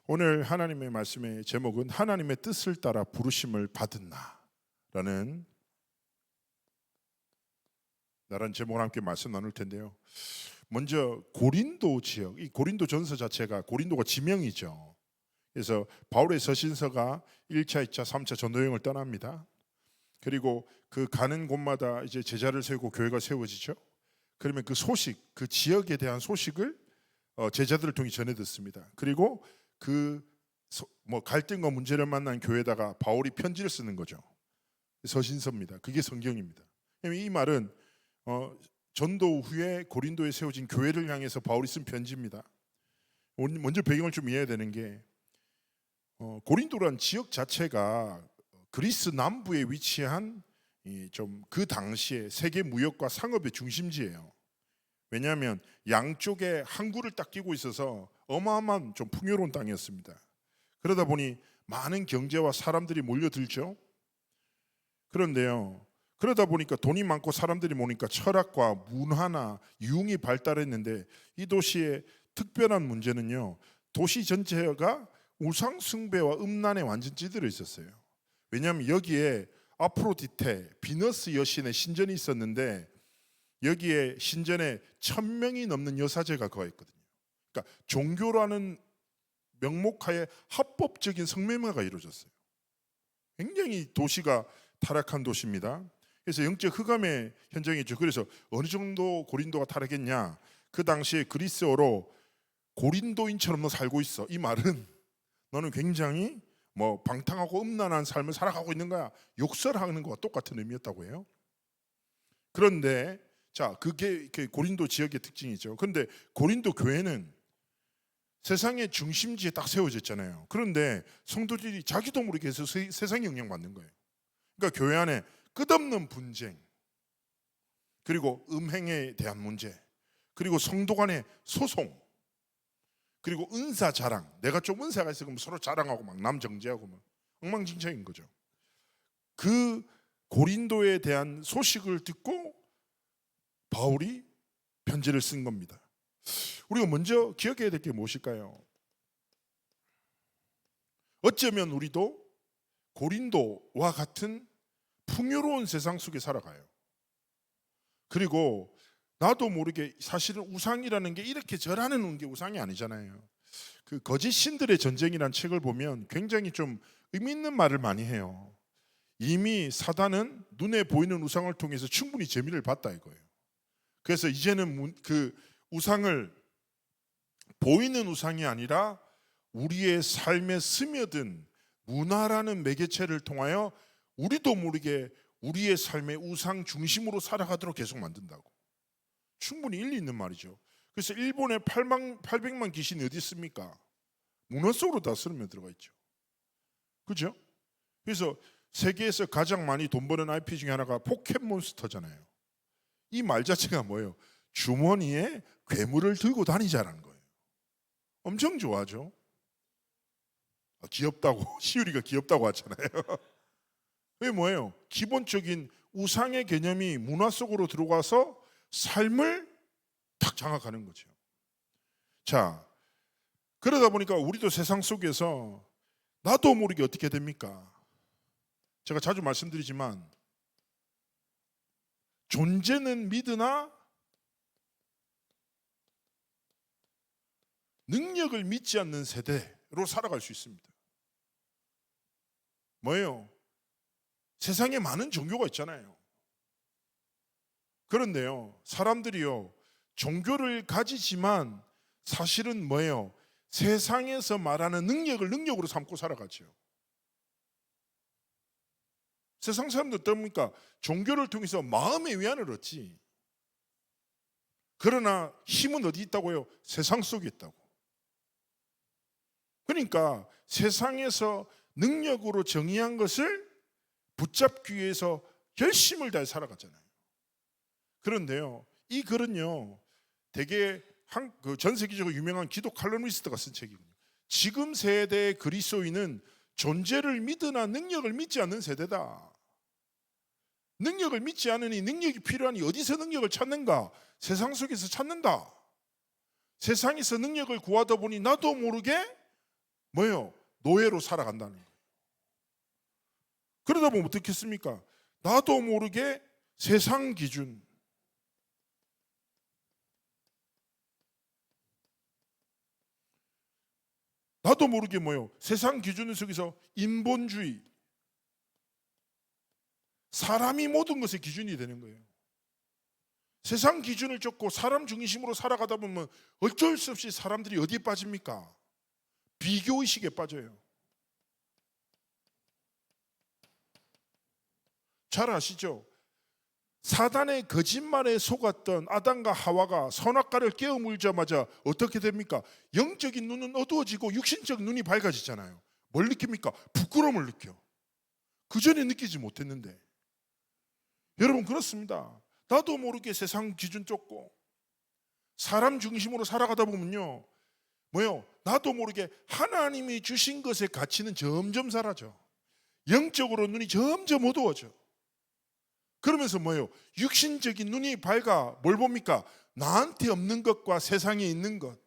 오늘 하나님의 말씀의 제목은 하나님의 뜻을 따라 부르심을 받은 나라는 제목을 함께 말씀 나눌 텐데요. 먼저 고린도 지역, 이 고린도 전서 자체가 고린도가 지명이죠. 그래서 바울의 서신서가 1차, 2차, 3차 전도 여행을 떠납니다. 그리고 그 가는 곳마다 이제 제자를 세우고 교회가 세워지죠. 그러면 그 소식, 그 지역에 대한 소식을 제자들을 통해 전해 듣습니다. 그리고 그 갈등과 문제를 만난 교회에다가 바울이 편지를 쓰는 거죠. 서신서입니다. 그게 성경입니다. 이 말은 전도 후에 고린도에 세워진 교회를 향해서 바울이 쓴 편지입니다. 먼저 배경을 좀 이해해야 되는 게 고린도란 지역 자체가 그리스 남부에 위치한 좀 그 당시에 세계 무역과 상업의 중심지예요. 왜냐하면 양쪽에 항구를 딱 끼고 있어서 어마어마한 좀 풍요로운 땅이었습니다. 그러다 보니 많은 경제와 사람들이 몰려들죠. 그런데요, 그러다 보니까 돈이 많고 사람들이 모니까 철학과 문화나 유흥이 발달했는데 이 도시의 특별한 문제는요, 도시 전체가 우상 숭배와 음란에 완전 찌들어 있었어요. 왜냐하면 여기에 아프로디테, 비너스 여신의 신전이 있었는데 여기에 신전에 1000명이 넘는 여사제가 거했거든요. 그러니까 종교라는 명목하에 합법적인 성매매가 이루어졌어요. 굉장히 도시가 타락한 도시입니다. 그래서 영적 흑암의 현장이죠. 그래서 어느 정도 고린도가 타락했냐? 그 당시에 그리스어로 고린도인처럼 너 살고 있어. 이 말은 너는 굉장히 방탕하고 음란한 삶을 살아가고 있는 거야. 욕설하는 것과 똑같은 의미였다고 해요. 그런데 자, 그게 고린도 지역의 특징이죠. 그런데 고린도 교회는 세상의 중심지에 딱 세워졌잖아요. 그런데 성도들이 자기도 모르게 해서 세상에 영향받는 거예요. 그러니까 교회 안에 끝없는 분쟁, 그리고 음행에 대한 문제, 그리고 성도 간의 소송, 그리고 은사 자랑. 내가 좀 은사가 있어 그러면 서로 자랑하고 막 남정지하고 막 엉망진창인 거죠. 그 고린도에 대한 소식을 듣고 바울이 편지를 쓴 겁니다. 우리가 먼저 기억해야 될 게 무엇일까요? 어쩌면 우리도 고린도와 같은 풍요로운 세상 속에 살아가요. 그리고 나도 모르게 사실은 우상이라는 게 이렇게 절하는 게 우상이 아니잖아요. 그 거짓 신들의 전쟁이라는 책을 보면 굉장히 좀 의미 있는 말을 많이 해요. 이미 사단은 눈에 보이는 우상을 통해서 충분히 재미를 봤다 이거예요. 그래서 이제는 그 우상을 보이는 우상이 아니라 우리의 삶에 스며든 문화라는 매개체를 통하여 우리도 모르게 우리의 삶의 우상 중심으로 살아가도록 계속 만든다고. 충분히 일리 있는 말이죠. 그래서 일본에 800만 귀신이 어디 있습니까? 문화 속으로 다 스며 들어가 있죠. 그죠? 그래서 세계에서 가장 많이 돈 버는 IP 중에 하나가 포켓몬스터잖아요. 이 말 자체가 뭐예요? 주머니에 괴물을 들고 다니자라는 거예요. 엄청 좋아하죠. 귀엽다고, 시우리가 귀엽다고 하잖아요. 그게 뭐예요? 기본적인 우상의 개념이 문화 속으로 들어가서 삶을 탁 장악하는 거죠. 자, 그러다 보니까 우리도 세상 속에서 나도 모르게 어떻게 됩니까? 제가 자주 말씀드리지만 존재는 믿으나 능력을 믿지 않는 세대로 살아갈 수 있습니다. 뭐예요? 세상에 많은 종교가 있잖아요. 그런데요, 사람들이요, 종교를 가지지만 사실은 뭐예요? 세상에서 말하는 능력을 능력으로 삼고 살아가죠. 세상 사람들 어떻습니까? 종교를 통해서 마음의 위안을 얻지. 그러나 힘은 어디 있다고요? 세상 속에 있다고. 그러니까 세상에서 능력으로 정의한 것을 붙잡기 위해서 결심을 다해 살아갔잖아요. 그런데요, 이 글은요, 되게 전 세계적으로 유명한 기독 칼럼니스트가 쓴 책이거든요. 지금 세대의 그리스도인은 존재를 믿으나 능력을 믿지 않는 세대다. 능력을 믿지 않으니 능력이 필요하니 어디서 능력을 찾는가? 세상 속에서 찾는다. 세상에서 능력을 구하다 보니 나도 모르게 뭐예요? 노예로 살아간다는 거예요. 그러다 보면 어떻겠습니까? 나도 모르게 세상 기준, 나도 모르게 뭐예요? 세상 기준 속에서 인본주의, 사람이 모든 것의 기준이 되는 거예요. 세상 기준을 쫓고 사람 중심으로 살아가다 보면 어쩔 수 없이 사람들이 어디에 빠집니까? 비교의식에 빠져요. 잘 아시죠? 사단의 거짓말에 속았던 아담과 하와가 선악과를 깨어 물자마자 어떻게 됩니까? 영적인 눈은 어두워지고 육신적 눈이 밝아지잖아요. 뭘 느낍니까? 부끄러움을 느껴. 그전에 느끼지 못했는데. 여러분 그렇습니다. 나도 모르게 세상 기준 쫓고 사람 중심으로 살아가다 보면요, 뭐요? 나도 모르게 하나님이 주신 것의 가치는 점점 사라져. 영적으로 눈이 점점 어두워져. 그러면서 뭐예요? 육신적인 눈이 밝아 뭘 봅니까? 나한테 없는 것과 세상에 있는 것,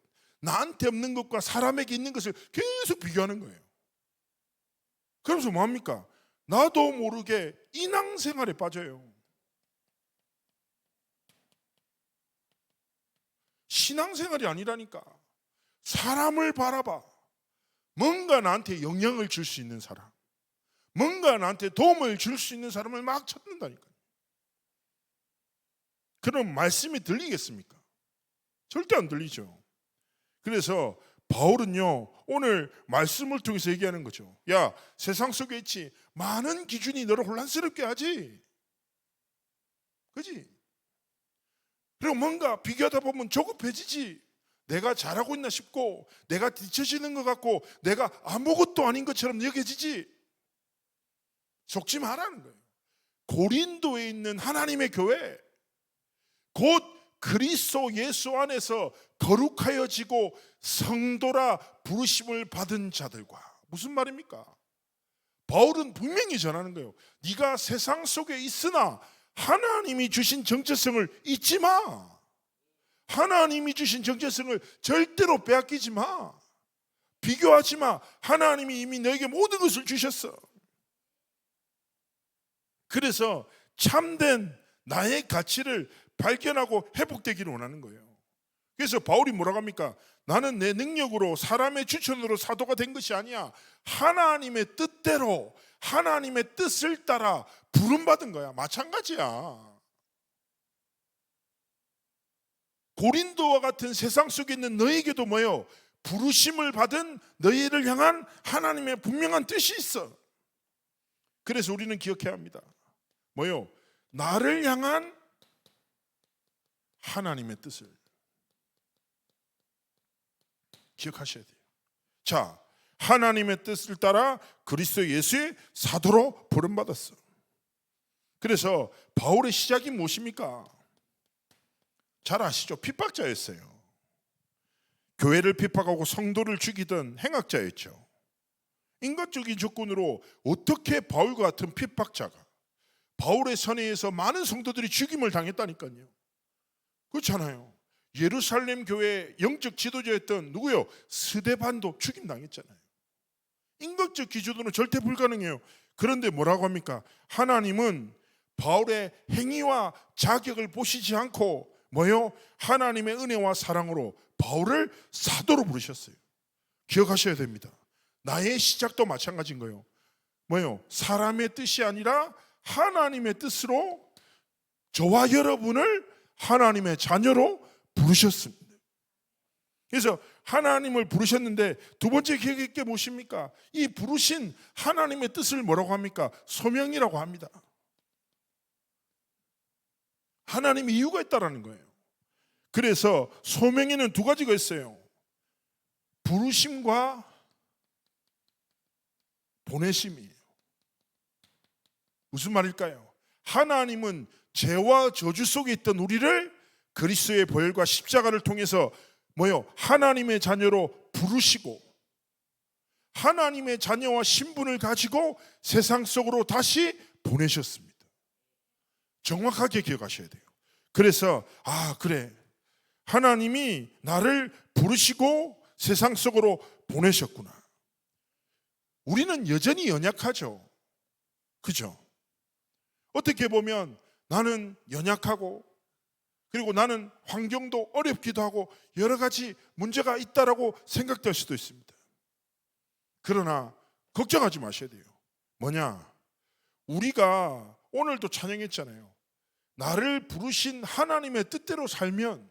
나한테 없는 것과 사람에게 있는 것을 계속 비교하는 거예요. 그러면서 뭐합니까? 나도 모르게 인왕생활에 빠져요. 신앙생활이 아니라니까. 사람을 바라봐. 뭔가 나한테 영향을 줄 수 있는 사람, 뭔가 나한테 도움을 줄 수 있는 사람을 막 찾는다니까요. 그럼 말씀이 들리겠습니까? 절대 안 들리죠. 그래서 바울은요, 오늘 말씀을 통해서 얘기하는 거죠. 야, 세상 속에 있지 많은 기준이 너를 혼란스럽게 하지, 그지? 그리고 뭔가 비교하다 보면 조급해지지. 내가 잘하고 있나 싶고, 내가 뒤처지는 것 같고, 내가 아무것도 아닌 것처럼 여겨지지. 속지 말라는 거예요. 고린도에 있는 하나님의 교회, 곧 그리스도 예수 안에서 거룩하여지고 성도라 부르심을 받은 자들과, 무슨 말입니까? 바울은 분명히 전하는 거예요. 네가 세상 속에 있으나 하나님이 주신 정체성을 잊지 마. 하나님이 주신 정체성을 절대로 빼앗기지 마. 비교하지 마. 하나님이 이미 너에게 모든 것을 주셨어. 그래서 참된 나의 가치를 발견하고 회복되기를 원하는 거예요. 그래서 바울이 뭐라고 합니까? 나는 내 능력으로 사람의 추천으로 사도가 된 것이 아니야. 하나님의 뜻대로, 하나님의 뜻을 따라 부름받은 거야. 마찬가지야. 고린도와 같은 세상 속에 있는 너에게도 뭐예요? 부르심을 받은 너희를 향한 하나님의 분명한 뜻이 있어. 그래서 우리는 기억해야 합니다. 뭐예요? 나를 향한 하나님의 뜻을 기억하셔야 돼요. 자, 하나님의 뜻을 따라 그리스도 예수의 사도로 부름받았어. 그래서 바울의 시작이 무엇입니까? 잘 아시죠? 핍박자였어요. 교회를 핍박하고 성도를 죽이던 행악자였죠. 인간적인 조건으로 어떻게 바울과 같은 핍박자가, 바울의 선에 의해서 많은 성도들이 죽임을 당했다니까요. 그렇잖아요. 예루살렘 교회의 영적 지도자였던 누구요? 스데반도 죽임당했잖아요. 인격적 기준으로는 절대 불가능해요. 그런데 뭐라고 합니까? 하나님은 바울의 행위와 자격을 보시지 않고 뭐요? 하나님의 은혜와 사랑으로 바울을 사도로 부르셨어요. 기억하셔야 됩니다. 나의 시작도 마찬가지인 거예요. 뭐요? 사람의 뜻이 아니라 하나님의 뜻으로 저와 여러분을 하나님의 자녀로 부르셨습니다. 그래서 하나님을 부르셨는데 두 번째 기억할 게 무엇입니까? 이 부르신 하나님의 뜻을 뭐라고 합니까? 소명이라고 합니다. 하나님이 이유가 있다라는 거예요. 그래서 소명에는 두 가지가 있어요. 부르심과 보내심이에요. 무슨 말일까요? 하나님은 죄와 저주 속에 있던 우리를 그리스도의 보혈과 십자가를 통해서 뭐요? 하나님의 자녀로 부르시고 하나님의 자녀와 신분을 가지고 세상 속으로 다시 보내셨습니다. 정확하게 기억하셔야 돼요. 그래서 그래, 하나님이 나를 부르시고 세상 속으로 보내셨구나. 우리는 여전히 연약하죠. 그죠? 어떻게 보면 나는 연약하고, 그리고 나는 환경도 어렵기도 하고 여러 가지 문제가 있다라고 생각될 수도 있습니다. 그러나 걱정하지 마셔야 돼요. 뭐냐? 우리가 오늘도 찬양했잖아요. 나를 부르신 하나님의 뜻대로 살면,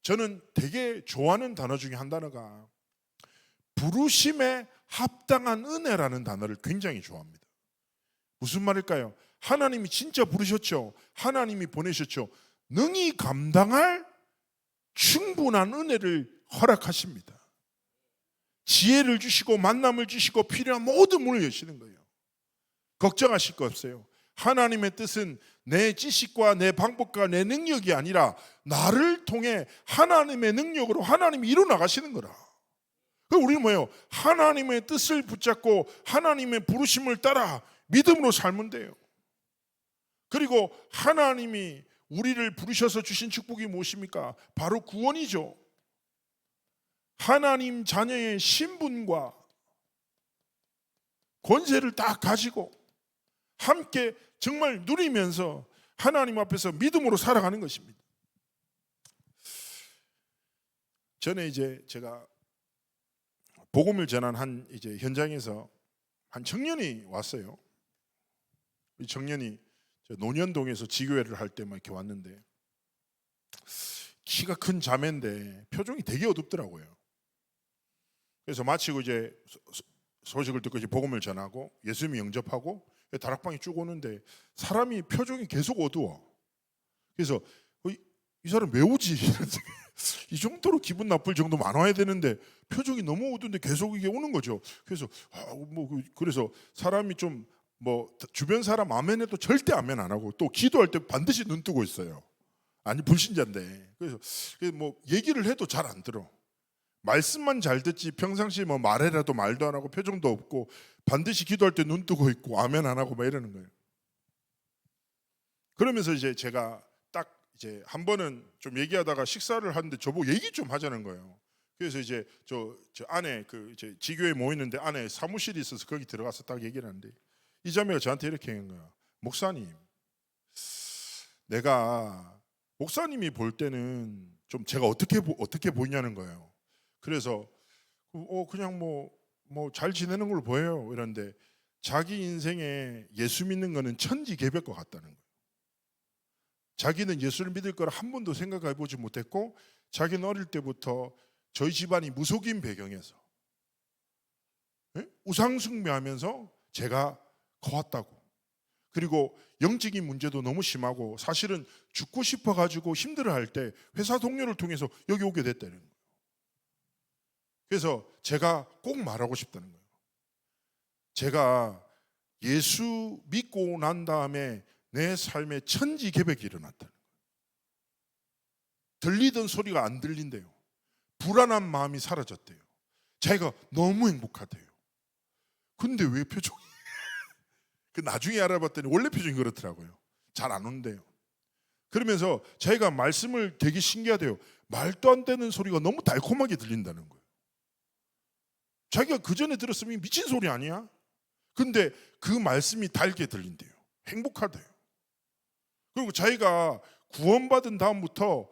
저는 되게 좋아하는 단어 중에 한 단어가 부르심에 합당한 은혜라는 단어를 굉장히 좋아합니다. 무슨 말일까요? 하나님이 진짜 부르셨죠. 하나님이 보내셨죠. 능히 감당할 충분한 은혜를 허락하십니다. 지혜를 주시고 만남을 주시고 필요한 모든 문을 여시는 거예요. 걱정하실 거 없어요. 하나님의 뜻은 내 지식과 내 방법과 내 능력이 아니라 나를 통해 하나님의 능력으로 하나님이 이루어 나가시는 거라. 우리는 뭐예요? 하나님의 뜻을 붙잡고 하나님의 부르심을 따라 믿음으로 살면 돼요. 그리고 하나님이 우리를 부르셔서 주신 축복이 무엇입니까? 바로 구원이죠. 하나님 자녀의 신분과 권세를 딱 가지고 함께 정말 누리면서 하나님 앞에서 믿음으로 살아가는 것입니다. 전에 제가 복음을 전한 한 현장에서 한 청년이 왔어요. 이 청년이 논현동에서 지교회를 할 때 막 이렇게 왔는데, 키가 큰 자매인데 표정이 되게 어둡더라고요. 그래서 마치고 소식을 듣고 복음을 전하고 예수님 영접하고 다락방에 쭉 오는데 사람이 표정이 계속 어두워. 그래서 이 사람 왜 오지? 이 정도로 기분 나쁠 정도면 안 와야 되는데 표정이 너무 어두운데 계속 이게 오는 거죠. 그래서 그래서 사람이 좀 주변 사람 아멘 해도 절대 아멘 안 하고 또 기도할 때 반드시 눈 뜨고 있어요. 아니 불신자인데. 그래서 얘기를 해도 잘 안 들어. 말씀만 잘 듣지 평상시에 말해라도 말도 안 하고 표정도 없고 반드시 기도할 때 눈 뜨고 있고 아멘 안 하고 막 이러는 거예요. 그러면서 제가 딱 한 번은 좀 얘기하다가 식사를 하는데 저보고 얘기 좀 하자는 거예요. 그래서 저 안에 지교회 모이는데 안에 사무실이 있어서 거기 들어가서 딱 얘기를 하는데 이 자매가 저한테 이렇게 한 거야. 목사님, 내가 목사님이 볼 때는 좀 제가 어떻게 보이냐는 거예요. 그래서 그냥 잘 지내는 걸로 보여요. 이런데 자기 인생에 예수 믿는 거는 천지개벽 것 같다는 거예요. 자기는 예수를 믿을 거라 한 번도 생각해 보지 못했고, 자기는 어릴 때부터 저희 집안이 무속인 배경에서 우상 숭배하면서 제가 커왔다고. 그리고 영적인 문제도 너무 심하고 사실은 죽고 싶어가지고 힘들어할 때 회사 동료를 통해서 여기 오게 됐다는 거예요. 그래서 제가 꼭 말하고 싶다는 거예요. 제가 예수 믿고 난 다음에 내 삶에 천지개벽이 일어났다는 거예요. 들리던 소리가 안 들린대요. 불안한 마음이 사라졌대요. 자기가 너무 행복하대요. 근데 왜 표정이 나중에 알아봤더니 원래 표정이 그렇더라고요. 잘 안 온대요. 그러면서 자기가 말씀을 되게 신기하대요. 말도 안 되는 소리가 너무 달콤하게 들린다는 거예요. 자기가 그 전에 들었으면 미친 소리 아니야? 근데 그 말씀이 달게 들린대요. 행복하대요. 그리고 자기가 구원받은 다음부터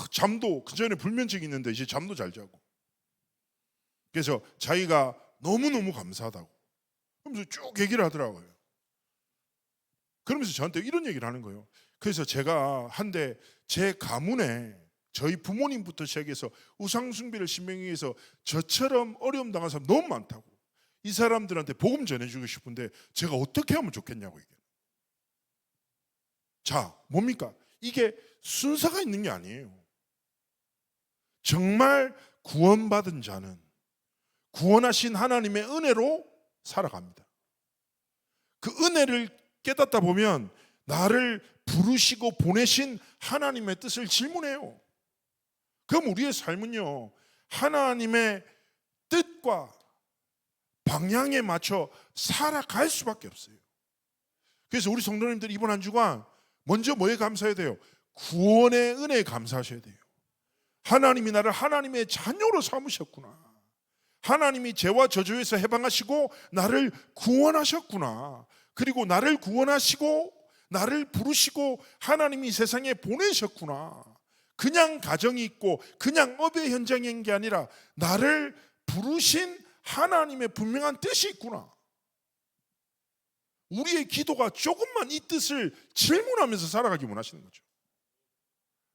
잠도, 그 전에 불면증이 있는데 이제 잠도 잘 자고. 그래서 자기가 너무너무 감사하다고 그러면서 쭉 얘기를 하더라고요. 그러면서 저한테 이런 얘기를 하는 거예요. 그래서 제가 한데 제 가문에 저희 부모님부터 시작해서 우상숭배를 신명하기 위해서 저처럼 어려움 당한 사람 너무 많다고. 이 사람들한테 복음 전해주고 싶은데 제가 어떻게 하면 좋겠냐고. 이게. 자, 뭡니까? 이게 순서가 있는 게 아니에요. 정말 구원받은 자는 구원하신 하나님의 은혜로 살아갑니다. 그 은혜를 깨닫다 보면 나를 부르시고 보내신 하나님의 뜻을 질문해요. 그럼 우리의 삶은요, 하나님의 뜻과 방향에 맞춰 살아갈 수밖에 없어요. 그래서 우리 성도님들이 이번 한 주간 먼저 뭐에 감사해야 돼요? 구원의 은혜에 감사하셔야 돼요. 하나님이 나를 하나님의 자녀로 삼으셨구나. 하나님이 죄와 저주에서 해방하시고 나를 구원하셨구나. 그리고 나를 구원하시고 나를 부르시고 하나님이 세상에 보내셨구나. 그냥 가정이 있고 그냥 업의 현장인 게 아니라 나를 부르신 하나님의 분명한 뜻이 있구나. 우리의 기도가 조금만 이 뜻을 질문하면서 살아가기 원하시는 거죠.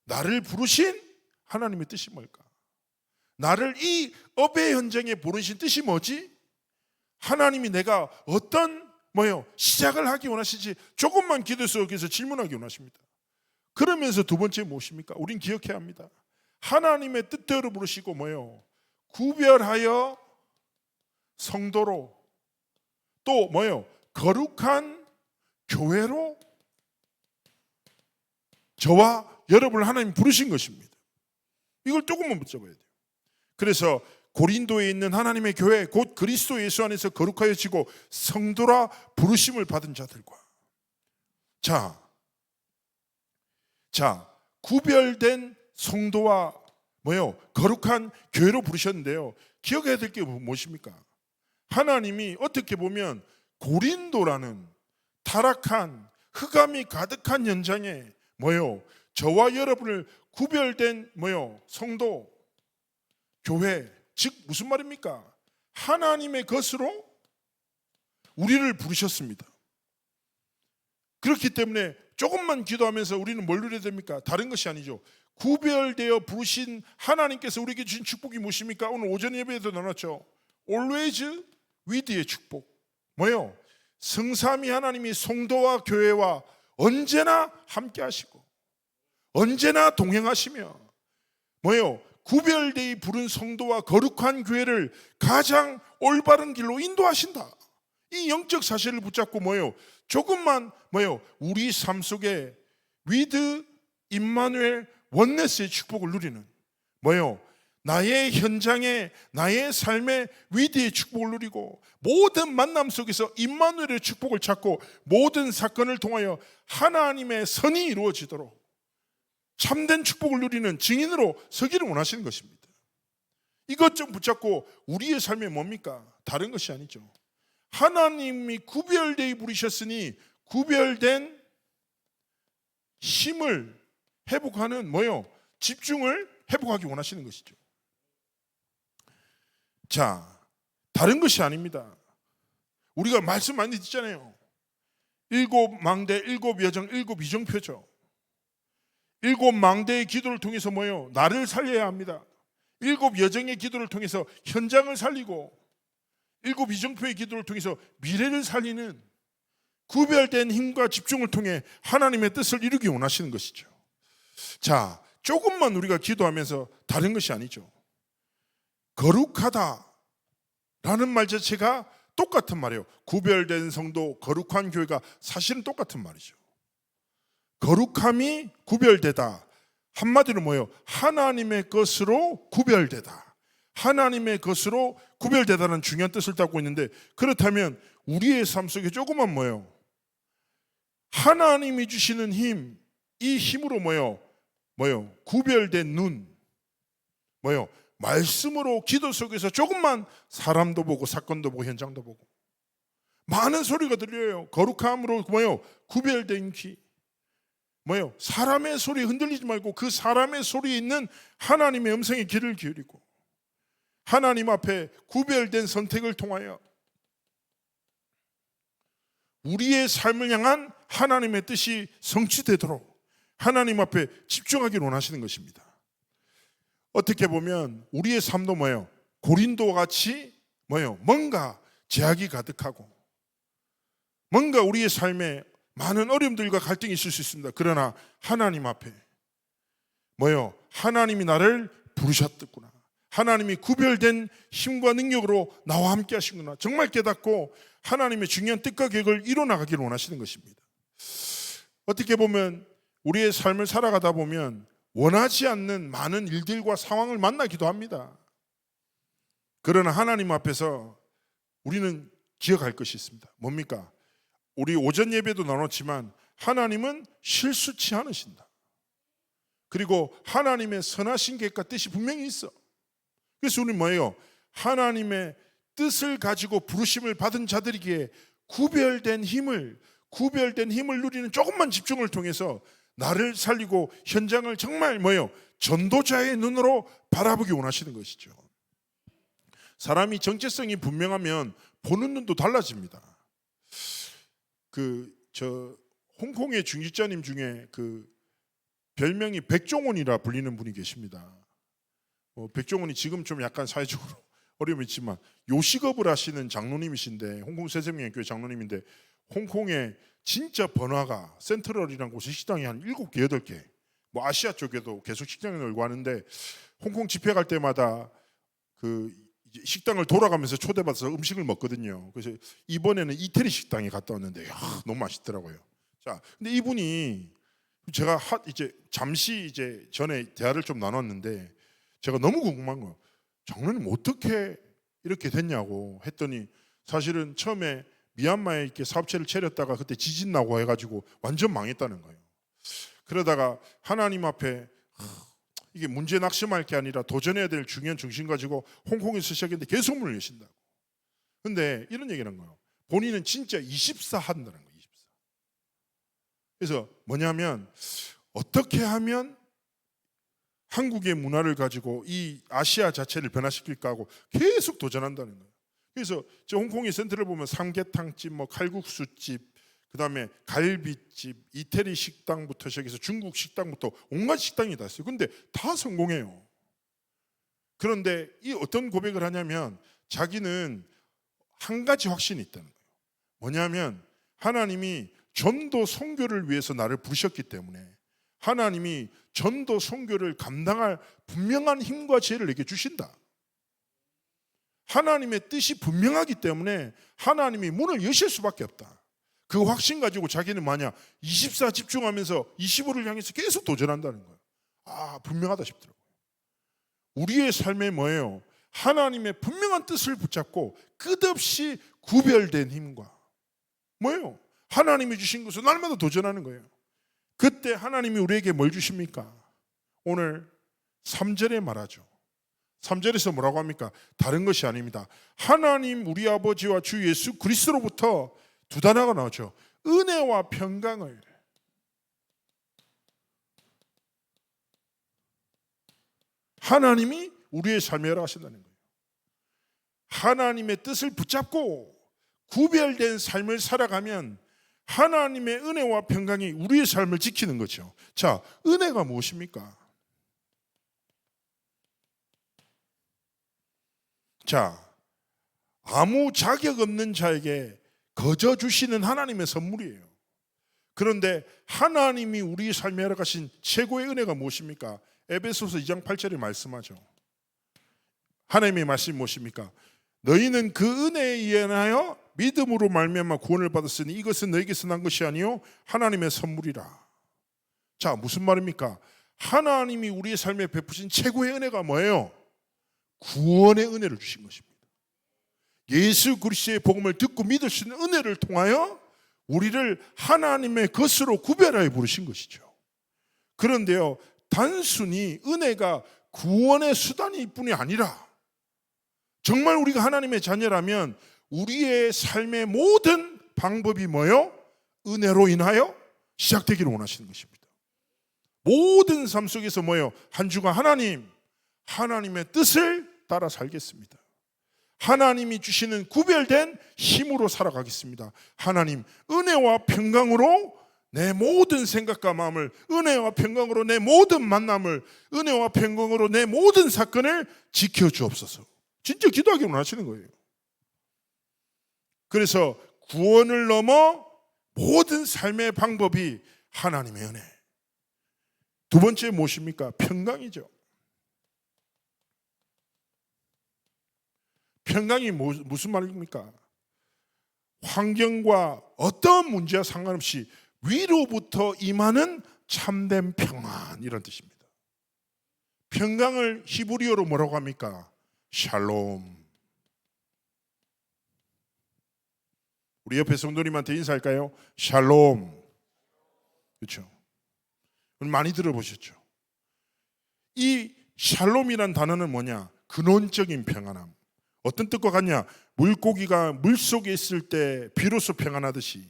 나를 부르신 하나님의 뜻이 뭘까? 나를 이 업의 현장에 보내신 뜻이 뭐지? 하나님이 내가 어떤 시작을 하기 원하시지? 조금만 기도 속에서 질문하기 원하십니다. 그러면서 두 번째 무엇입니까? 우린 기억해야 합니다. 하나님의 뜻대로 부르시고 구별하여 성도로 또 거룩한 교회로 저와 여러분을 하나님 부르신 것입니다. 이걸 조금만 붙잡아야 돼요. 그래서 고린도에 있는 하나님의 교회 곧 그리스도 예수 안에서 거룩하여지고 성도라 부르심을 받은 자들과 자 구별된 성도와 거룩한 교회로 부르셨는데요. 기억해야 될 게 무엇입니까? 하나님이 어떻게 보면 고린도라는 타락한 흑암이 가득한 현장에 저와 여러분을 구별된 성도 교회, 즉 무슨 말입니까? 하나님의 것으로 우리를 부르셨습니다. 그렇기 때문에 조금만 기도하면서 우리는 뭘 누려야 됩니까? 다른 것이 아니죠. 구별되어 부르신 하나님께서 우리에게 주신 축복이 무엇입니까? 오늘 오전 예배에도 나눴죠. Always with의 축복. 성삼위 하나님이 성도와 교회와 언제나 함께 하시고 언제나 동행하시며 구별되이 부른 성도와 거룩한 교회를 가장 올바른 길로 인도하신다. 이 영적 사실을 붙잡고 조금만 우리 삶 속에 with 임마누엘 원네스의 축복을 누리는 나의 현장에 나의 삶에 위대의 축복을 누리고 모든 만남 속에서 임마누엘의 축복을 찾고 모든 사건을 통하여 하나님의 선이 이루어지도록 참된 축복을 누리는 증인으로 서기를 원하시는 것입니다. 이것 좀 붙잡고 우리의 삶에 뭡니까? 다른 것이 아니죠. 하나님이 구별되이 부르셨으니 구별된 힘을 회복하는 집중을 회복하기 원하시는 것이죠. 자, 다른 것이 아닙니다. 우리가 말씀 많이 듣잖아요. 7망대, 7여정, 7이정표죠. 7망대의 기도를 통해서 나를 살려야 합니다. 7여정의 기도를 통해서 현장을 살리고 7이정표의 기도를 통해서 미래를 살리는 구별된 힘과 집중을 통해 하나님의 뜻을 이루기 원하시는 것이죠. 자, 조금만 우리가 기도하면서 다른 것이 아니죠. 거룩하다 라는 말 자체가 똑같은 말이에요. 구별된 성도, 거룩한 교회가 사실은 똑같은 말이죠. 거룩함이 구별되다. 한마디로 하나님의 것으로 구별되다. 하나님의 것으로 구별되다는 중요한 뜻을 담고 있는데, 그렇다면 우리의 삶 속에 조금만 하나님이 주시는 힘, 이 힘으로 구별된 눈, 말씀으로 기도 속에서 조금만 사람도 보고 사건도 보고 현장도 보고 많은 소리가 들려요. 거룩함으로 구별된 귀, 사람의 소리에 흔들리지 말고 그 사람의 소리에 있는 하나님의 음성에 귀를 기울이고 하나님 앞에 구별된 선택을 통하여 우리의 삶을 향한 하나님의 뜻이 성취되도록 하나님 앞에 집중하기를 원하시는 것입니다. 어떻게 보면 우리의 삶도 고린도와 같이 뭔가 제약이 가득하고 뭔가 우리의 삶에 많은 어려움들과 갈등이 있을 수 있습니다. 그러나 하나님 앞에 하나님이 나를 부르셨구나. 하나님이 구별된 힘과 능력으로 나와 함께 하시구나. 정말 깨닫고 하나님의 중요한 뜻과 계획을 이뤄나가기를 원하시는 것입니다. 어떻게 보면 우리의 삶을 살아가다 보면 원하지 않는 많은 일들과 상황을 만나기도 합니다. 그러나 하나님 앞에서 우리는 기억할 것이 있습니다. 뭡니까? 우리 오전 예배도 나눴지만 하나님은 실수치 않으신다. 그리고 하나님의 선하신 계획과 뜻이 분명히 있어. 그래서 우리는 하나님의 뜻을 가지고 부르심을 받은 자들이기에 구별된 힘을 누리는 조금만 집중을 통해서 나를 살리고 현장을 정말 전도자의 눈으로 바라보기 원하시는 것이죠. 사람이 정체성이 분명하면 보는 눈도 달라집니다. 홍콩의 중직자님 중에 별명이 백종원이라 불리는 분이 계십니다. 백종원이 지금 좀 약간 사회적으로 어려움이 있지만 요식업을 하시는 장로님이신데, 홍콩 새생명교회 장로님인데, 홍콩에 진짜 번화가 센트럴이라는 곳에 식당이 한 7개, 8개, 아시아 쪽에도 계속 식당이 늘고 하는데, 홍콩 집회 갈 때마다 식당을 돌아가면서 초대받아서 음식을 먹거든요. 그래서 이번에는 이태리 식당에 갔다 왔는데 너무 맛있더라고요. 자, 근데 이분이 제가 잠시 전에 대화를 좀 나눴는데, 제가 너무 궁금한 거예요. 장로님 어떻게 이렇게 됐냐고 했더니, 사실은 처음에 미얀마에 이렇게 사업체를 차렸다가 그때 지진 나고 해가지고 완전 망했다는 거예요. 그러다가 하나님 앞에 이게 문제 낙심할 게 아니라 도전해야 될 중요한 중심 가지고 홍콩에서 시작했는데 계속 문을 여신다고. 근데 이런 얘기를 한 거예요. 본인은 진짜 24 한다는 거예요. 24. 그래서 뭐냐면, 어떻게 하면 한국의 문화를 가지고 이 아시아 자체를 변화시킬까 하고 계속 도전한다는 거예요. 그래서 저 홍콩의 센터를 보면 삼계탕집, 칼국수집, 그다음에 갈비집, 이태리 식당부터 시작해서 중국 식당부터 온갖 식당이 다 있어요. 근데 다 성공해요. 그런데 이 어떤 고백을 하냐면, 자기는 한 가지 확신이 있다는 거예요. 뭐냐면, 하나님이 전도 선교를 위해서 나를 부르셨기 때문에 하나님이 전도 선교를 감당할 분명한 힘과 지혜를 내게 주신다. 하나님의 뜻이 분명하기 때문에 하나님이 문을 여실 수밖에 없다. 그 확신 가지고 자기는 24 집중하면서 25를 향해서 계속 도전한다는 거예요. 분명하다 싶더라고요. 우리의 삶에 뭐예요? 하나님의 분명한 뜻을 붙잡고 끝없이 구별된 힘과 뭐예요? 하나님이 주신 것을 날마다 도전하는 거예요. 그때 하나님이 우리에게 뭘 주십니까? 오늘 3절에 말하죠. 3절에서 뭐라고 합니까? 다른 것이 아닙니다. 하나님 우리 아버지와 주 예수 그리스도로부터 두 단어가 나오죠. 은혜와 평강을. 하나님이 우리의 삶에 허락하신다는 거예요. 하나님의 뜻을 붙잡고 구별된 삶을 살아가면 하나님의 은혜와 평강이 우리의 삶을 지키는 거죠. 자, 은혜가 무엇입니까? 자, 아무 자격 없는 자에게 거저 주시는 하나님의 선물이에요. 그런데 하나님이 우리 삶에 허락하신 최고의 은혜가 무엇입니까? 에베소서 2장 8절에 말씀하죠. 하나님의 말씀이 무엇입니까? 너희는 그 은혜에 인하여 믿음으로 말미암아 구원을 받았으니 이것은 너희에게서 난 것이 아니요 하나님의 선물이라. 자, 무슨 말입니까? 하나님이 우리의 삶에 베푸신 최고의 은혜가 뭐예요? 구원의 은혜를 주신 것입니다. 예수 그리스도의 복음을 듣고 믿을 수 있는 은혜를 통하여 우리를 하나님의 것으로 구별하여 부르신 것이죠. 그런데요, 단순히 은혜가 구원의 수단일 뿐이 아니라 정말 우리가 하나님의 자녀라면 우리의 삶의 모든 방법이 뭐예요? 은혜로 인하여 시작되기를 원하시는 것입니다. 모든 삶 속에서 뭐예요? 한 주간 하나님의 뜻을 따라 살겠습니다. 하나님이 주시는 구별된 힘으로 살아가겠습니다. 하나님, 은혜와 평강으로 내 모든 생각과 마음을, 은혜와 평강으로 내 모든 만남을, 은혜와 평강으로 내 모든 사건을 지켜주옵소서. 진짜 기도하기 원하시는 거예요. 그래서 구원을 넘어 모든 삶의 방법이 하나님의 은혜. 두 번째 무엇입니까? 평강이죠. 평강이 무슨 말입니까? 환경과 어떤 문제와 상관없이 위로부터 임하는 참된 평안, 이런 뜻입니다. 평강을 히브리어로 뭐라고 합니까? 샬롬. 우리 옆에 성도님한테 인사할까요? 샬롬. 그렇죠? 많이 들어보셨죠? 이 샬롬이란 단어는 뭐냐? 근원적인 평안함, 어떤 뜻과 같냐? 물고기가 물속에 있을 때 비로소 평안하듯이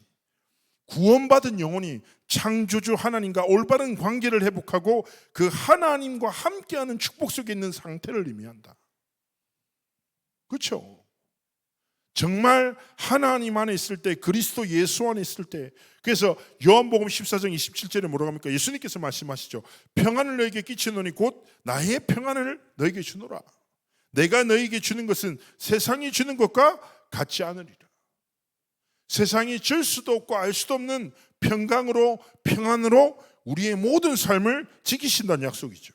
구원받은 영혼이 창조주 하나님과 올바른 관계를 회복하고 그 하나님과 함께하는 축복 속에 있는 상태를 의미한다. 그렇죠? 정말 하나님 안에 있을 때, 그리스도 예수 안에 있을 때, 그래서 요한복음 14장 27절에 뭐라고 합니까? 예수님께서 말씀하시죠. 평안을 너에게 끼치노니 곧 나의 평안을 너에게 주노라. 내가 너에게 주는 것은 세상이 주는 것과 같지 않으리라. 세상이 줄 수도 없고 알 수도 없는 평강으로, 평안으로 우리의 모든 삶을 지키신다는 약속이죠.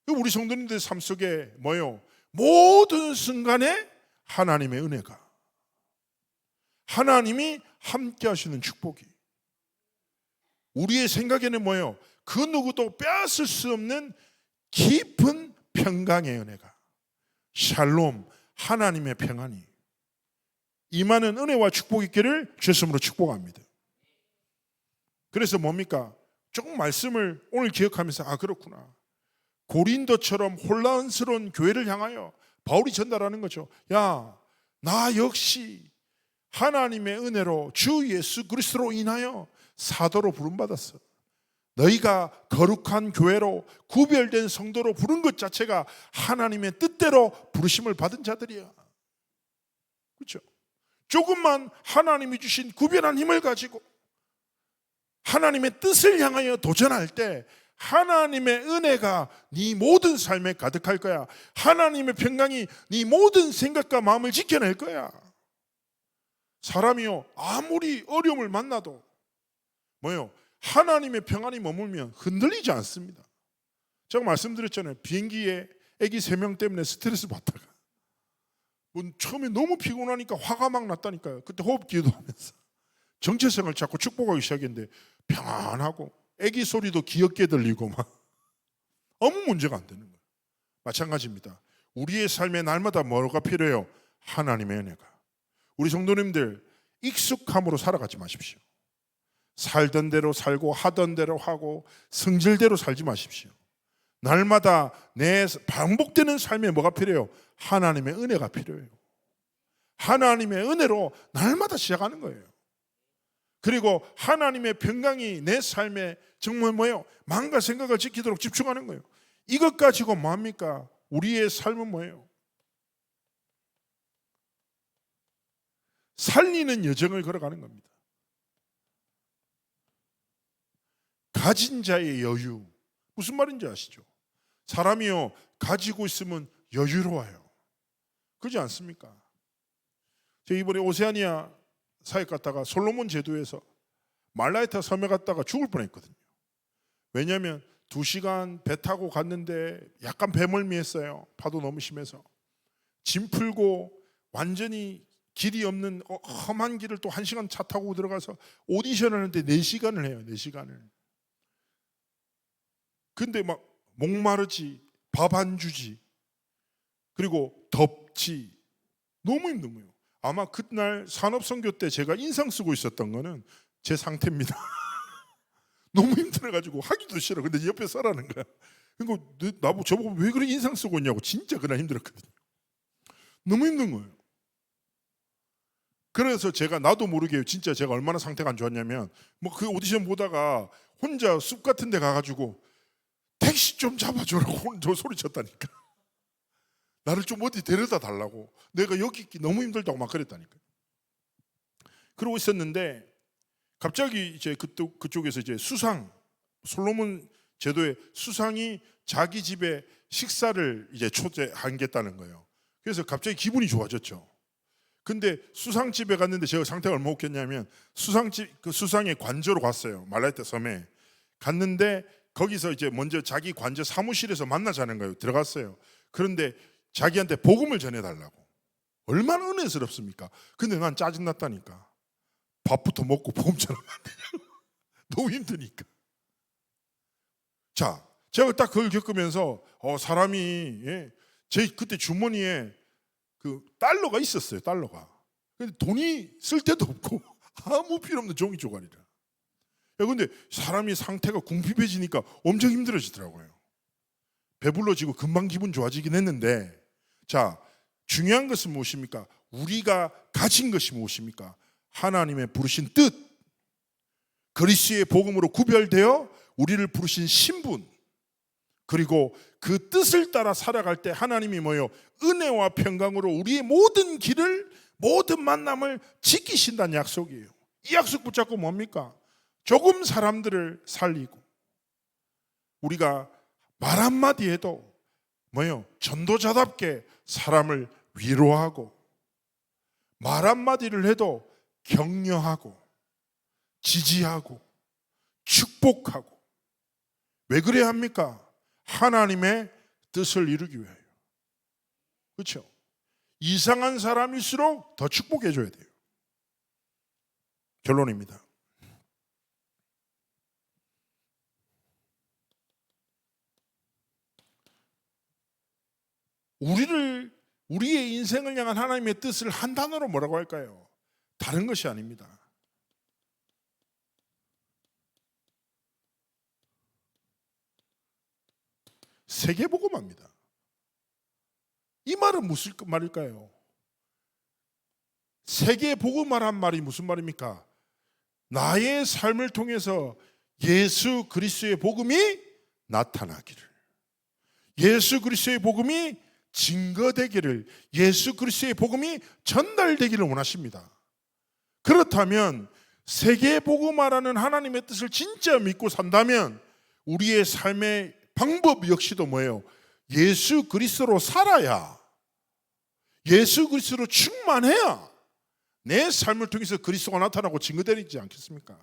우리 성도님들 삶 속에 뭐요? 모든 순간에 하나님의 은혜가, 하나님이 함께 하시는 축복이, 우리의 생각에는 뭐예요? 그 누구도 빼앗을 수 없는 깊은 평강의 은혜가, 샬롬, 하나님의 평안이 임하는 은혜와 축복이 있기를 주 예수님으로 축복합니다. 그래서 뭡니까? 조금 말씀을 오늘 기억하면서 그렇구나, 고린도처럼 혼란스러운 교회를 향하여 바울이 전달하는 거죠. 야, 나 역시 하나님의 은혜로 주 예수 그리스도로 인하여 사도로 부름받았어. 너희가 거룩한 교회로 구별된 성도로 부른 것 자체가 하나님의 뜻대로 부르심을 받은 자들이야. 그렇죠? 조금만 하나님이 주신 구별한 힘을 가지고 하나님의 뜻을 향하여 도전할 때 하나님의 은혜가 네 모든 삶에 가득할 거야. 하나님의 평강이 네 모든 생각과 마음을 지켜낼 거야. 사람이요, 아무리 어려움을 만나도 뭐요? 하나님의 평안이 머물면 흔들리지 않습니다. 제가 말씀드렸잖아요. 비행기에 아기 3명 때문에 스트레스 받다가 처음에 너무 피곤하니까 화가 막 났다니까요. 그때 호흡 기도하면서 정체성을 찾고 축복하기 시작했는데 평안하고 아기 소리도 귀엽게 들리고 막 아무 문제가 안 되는 거예요. 마찬가지입니다. 우리의 삶에 날마다 뭐가 필요해요? 하나님의 은혜가. 우리 성도님들 익숙함으로 살아가지 마십시오. 살던 대로 살고 하던 대로 하고 성질대로 살지 마십시오. 날마다 내 반복되는 삶에 뭐가 필요해요? 하나님의 은혜가 필요해요. 하나님의 은혜로 날마다 시작하는 거예요. 그리고 하나님의 평강이 내 삶에 정말 뭐예요? 마음과 생각을 지키도록 집중하는 거예요. 이것 가지고 뭐합니까? 우리의 삶은 뭐예요? 살리는 여정을 걸어가는 겁니다. 가진 자의 여유, 무슨 말인지 아시죠? 사람이요, 가지고 있으면 여유로워요. 그렇지 않습니까? 제가 이번에 오세아니아 사역 갔다가 솔로몬 제도에서 말라이타 섬에 갔다가 죽을 뻔했거든요. 왜냐하면 2시간 배 타고 갔는데 약간 배멀미했어요. 파도 너무 심해서. 짐 풀고 완전히 길이 없는 험한 길을 또 1시간 차 타고 들어가서 오디션을 하는데 4시간을 해요. 4시간을. 근데 막 목마르지, 밥 안 주지, 그리고 덥지, 너무 힘든 거예요. 아마 그날 산업선교 때 제가 인상 쓰고 있었던 거는 제 상태입니다. 너무 힘들어가지고 하기도 싫어. 근데 옆에 서라는 거야. 그러니까 저보고 왜 그래 인상 쓰고 있냐고. 진짜 그날 힘들었거든요. 너무 힘든 거예요. 그래서 제가 나도 모르게 진짜 제가 얼마나 상태가 안 좋았냐면 그 오디션 보다가 혼자 숲 같은 데 가가지고 택시 좀 잡아줘라고 저 소리쳤다니까. 나를 좀 어디 데려다 달라고. 내가 여기 있기 너무 힘들다고 막 그랬다니까. 그러고 있었는데 갑자기 이제 그쪽에서 이제 수상, 솔로몬 제도의 수상이 자기 집에 식사를 이제 초대하겠다는 거예요. 그래서 갑자기 기분이 좋아졌죠. 근데 수상집에 갔는데 제가 상태가 얼마나 웃겼냐면 그 수상의 관저로 갔어요. 말라이타 섬에 갔는데 거기서 이제 먼저 자기 관저 사무실에서 만나자는 거예요. 들어갔어요. 그런데 자기한테 복음을 전해달라고. 얼마나 은혜스럽습니까? 근데 난 짜증났다니까. 밥부터 먹고 복음 전하면 안 되냐고. 너무 힘드니까. 자, 제가 딱 그걸 겪으면서 사람이 제 그때 주머니에 그 달러가 있었어요. 달러가. 근데 돈이 쓸 데도 없고 아무 필요 없는 종이 조각이라. 근데 사람이 상태가 궁핍해지니까 엄청 힘들어지더라고요. 배불러지고 금방 기분 좋아지긴 했는데, 자, 중요한 것은 무엇입니까? 우리가 가진 것이 무엇입니까? 하나님의 부르신 뜻, 그리스도의 복음으로 구별되어 우리를 부르신 신분, 그리고 그 뜻을 따라 살아갈 때 하나님이 뭐예요? 은혜와 평강으로 우리의 모든 길을, 모든 만남을 지키신다는 약속이에요. 이 약속 붙잡고 뭡니까? 조금 사람들을 살리고, 우리가 말 한마디 해도 뭐예요? 전도자답게 사람을 위로하고, 말 한마디를 해도 격려하고 지지하고 축복하고. 왜 그래야 합니까? 하나님의 뜻을 이루기 위하여. 그렇죠? 이상한 사람일수록 더 축복해 줘야 돼요. 결론입니다. 우리의 인생을 향한 하나님의 뜻을 한 단어로 뭐라고 할까요? 다른 것이 아닙니다. 세계복음화입니다. 이 말은 무슨 말일까요? 세계복음화란 말이 무슨 말입니까? 나의 삶을 통해서 예수 그리스도의 복음이 나타나기를, 예수 그리스도의 복음이 증거되기를, 예수 그리스도의 복음이 전달되기를 원하십니다. 그렇다면 세계복음화라는 하나님의 뜻을 진짜 믿고 산다면 우리의 삶의 방법 역시도 뭐예요? 예수 그리스도로 살아야, 예수 그리스도로 충만해야 내 삶을 통해서 그리스도가 나타나고 증거되지 않겠습니까?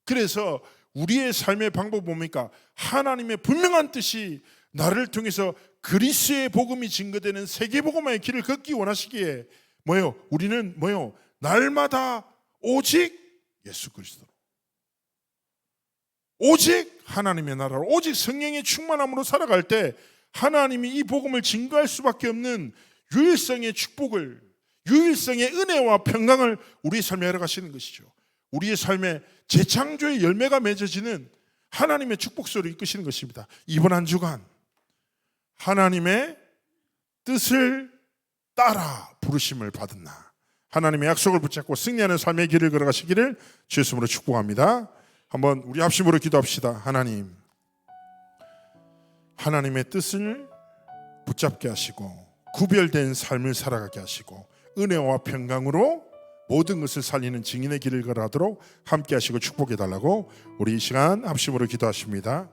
그래서 우리의 삶의 방법 뭡니까? 하나님의 분명한 뜻이 나를 통해서 그리스도의 복음이 증거되는 세계복음화의 길을 걷기 원하시기에 뭐예요? 우리는 뭐예요? 날마다 오직 예수 그리스도로, 오직 하나님의 나라로, 오직 성령의 충만함으로 살아갈 때 하나님이 이 복음을 증거할 수밖에 없는 유일성의 축복을, 유일성의 은혜와 평강을 우리의 삶에 열어가시는 것이죠. 우리의 삶에 재창조의 열매가 맺어지는 하나님의 축복소를 이끄시는 것입니다. 이번 한 주간 하나님의 뜻을 따라 부르심을 받은 나, 하나님의 약속을 붙잡고 승리하는 삶의 길을 걸어가시기를 주의 이름으로 축복합니다. 한번 우리 합심으로 기도합시다. 하나님, 하나님의 뜻을 붙잡게 하시고 구별된 삶을 살아가게 하시고 은혜와 평강으로 모든 것을 살리는 증인의 길을 걸어가도록 함께 하시고 축복해 달라고 우리 이 시간 합심으로 기도하십니다.